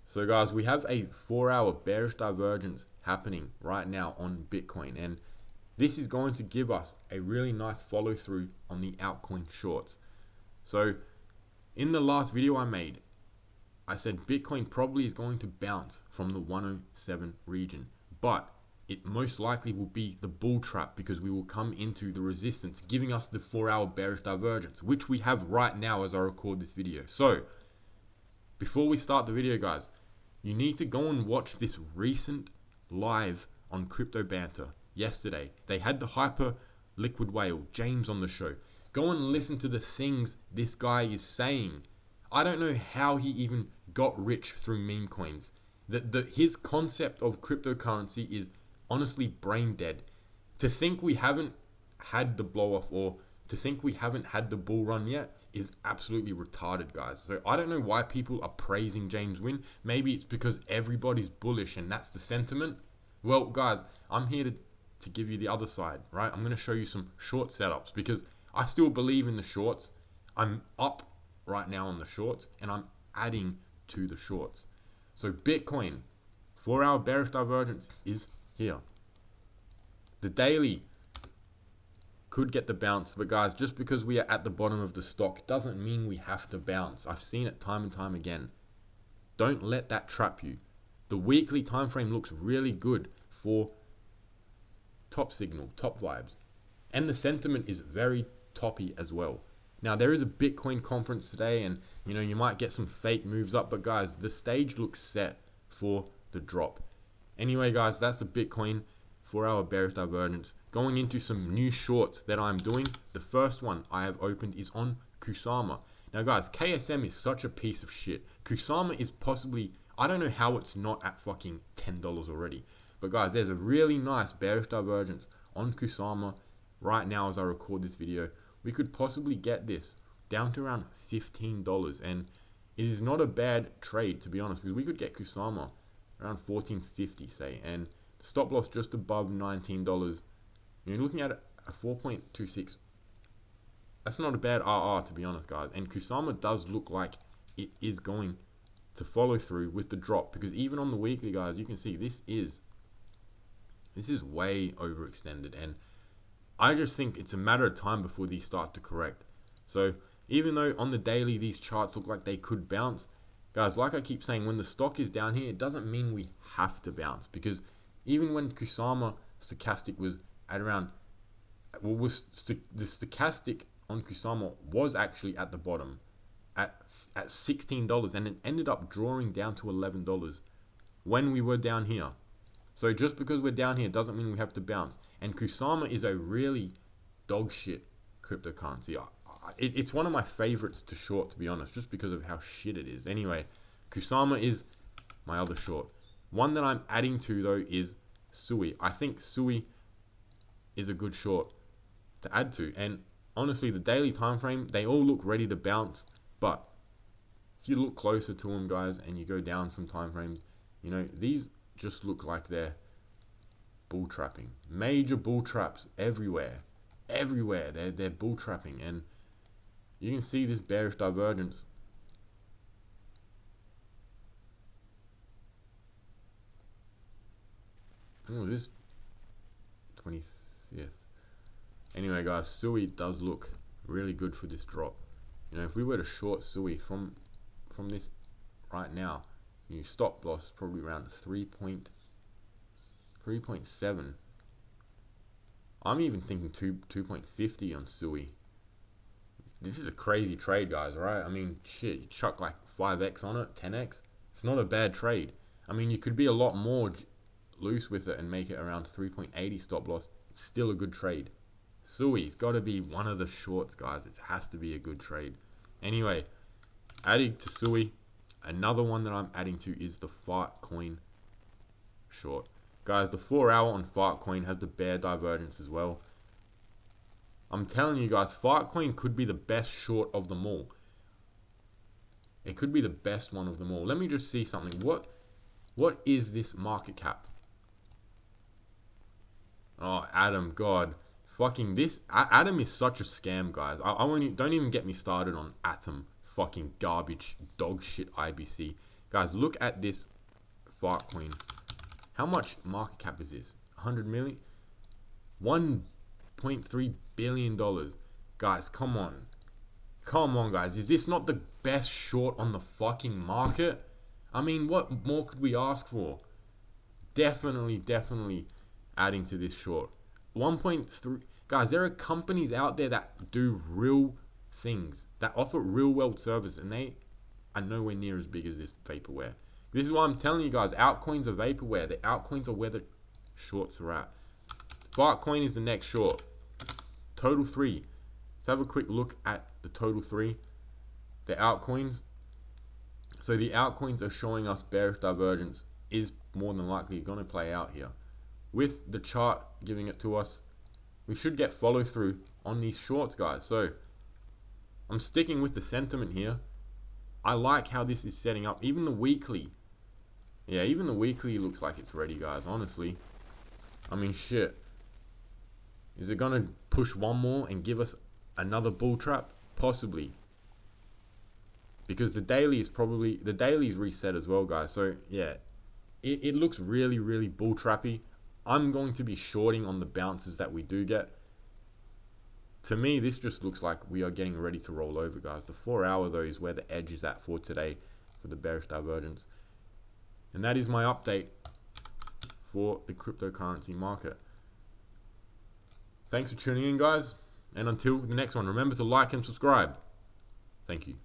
So guys, we have a 4-hour bearish divergence happening right now on Bitcoin, and this is going to give us a really nice follow through on the altcoin shorts. So in the last video I made, I said Bitcoin probably is going to bounce from the 107 region, but it most likely will be the bull trap because we will come into the resistance, giving us the 4-hour bearish divergence, which we have right now as I record this video. So before we start the video, guys, you need to go and watch this recent live on Crypto Banter yesterday. They had the hyper liquid whale, James, on the show. Go and listen to the things this guy is saying. I don't know how he even got rich through meme coins. His concept of cryptocurrency is honestly brain dead. To think we haven't had the blow off, or to think we haven't had the bull run yet, is absolutely retarded, guys. So I don't know why people are praising James Wynn. Maybe it's because everybody's bullish and that's the sentiment. Well, guys, I'm here to give you the other side, right? I'm going to show you some short setups because I still believe in the shorts. I'm up right now on the shorts and I'm adding to the shorts. So Bitcoin, 4-hour bearish divergence is here. The daily could get the bounce, but guys, just because we are at the bottom of the stock doesn't mean we have to bounce. I've seen it time and time again. Don't let that trap you. The weekly time frame looks really good for top signal, top vibes, and the sentiment is very toppy as well. Now there is a Bitcoin conference today, and you might get some fake moves up, but guys, the stage looks set for the drop. Anyway, guys, that's the Bitcoin 4-hour bearish divergence. Going into some new shorts that I'm doing. The first one I have opened is on Kusama. Now guys, KSM is such a piece of shit. Kusama is possibly, I don't know how it's not at fucking $10 already. But guys, there's a really nice bearish divergence on Kusama right now as I record this video. We could possibly get this down to around $15, and it is not a bad trade, to be honest, because we could get Kusama around $14.50, say, and stop loss just above $19. You're looking at a 4.26. That's not a bad RR, to be honest, guys. And Kusama does look like it is going to follow through with the drop, because even on the weekly, guys, you can see this is way overextended, and I just think it's a matter of time before these start to correct. So even though on the daily these charts look like they could bounce, guys, like I keep saying, when the stock is down here, it doesn't mean we have to bounce, because even when Kusama stochastic was at around, the stochastic on Kusama was actually at the bottom at $16, and it ended up drawing down to $11 when we were down here. So just because we're down here doesn't mean we have to bounce. And Kusama is a really dog shit cryptocurrency. It's one of my favorites to short, to be honest, just because of how shit it is. Anyway, Kusama is my other short. One that I'm adding to, though, is Sui. I think Sui is a good short to add to. And honestly, the daily time frame, they all look ready to bounce. But if you look closer to them, guys, and you go down some time frames, these just look like they're bull trapping. Major bull traps everywhere. Everywhere. They're bull trapping. And you can see this bearish divergence. When was this? 25th. Anyway, guys, Sui does look really good for this drop. If we were to short Sui from this right now, stop loss probably around 3.7. I'm even thinking 2.50 on Sui. This is a crazy trade, guys, right? I mean, shit, you chuck like 5x on it, 10x. It's not a bad trade. I mean, you could be a lot more loose with it and make it around 3.80 stop loss. It's still a good trade. Sui's got to be one of the shorts, guys. It has to be a good trade. Anyway, adding to Sui, another one that I'm adding to is the Fartcoin short. Guys, the 4-hour on Fartcoin has the bear divergence as well. I'm telling you guys, Fartcoin could be the best short of them all. It could be the best one of them all. Let me just see something. What is this market cap? Oh, Adam, God. Fucking this. Atom is such a scam, guys. I won't, don't even get me started on Atom. Fucking garbage, dog shit IBC. Guys, look at this Fartcoin. How much market cap is this? 100 million? $1.3 billion. Guys, come on. Come on, guys. Is this not the best short on the fucking market? I mean, what more could we ask for? Definitely adding to this short. 1.3. Guys, there are companies out there that do real things, that offer real world service, and they are nowhere near as big as this vaporware. This is why I'm telling you guys, altcoins are vaporware. The altcoins are where the shorts are at. Fartcoin is the next short. Total 3. Let's have a quick look at the total 3. The altcoins. So the altcoins are showing us bearish divergence is more than likely going to play out here. With the chart giving it to us, we should get follow through on these shorts, guys. So I'm sticking with the sentiment here. I like how this is setting up. Even the weekly. Yeah, even the weekly looks like it's ready, guys, honestly. I mean, shit. Is it going to push one more and give us another bull trap? Possibly. Because the daily is reset as well, guys. So, yeah. It looks really bull trappy. I'm going to be shorting on the bounces that we do get. To me, this just looks like we are getting ready to roll over, guys. The 4 hour, though, is where the edge is at for today for the bearish divergence. And that is my update for the cryptocurrency market. Thanks for tuning in, guys. And until the next one, remember to like and subscribe. Thank you.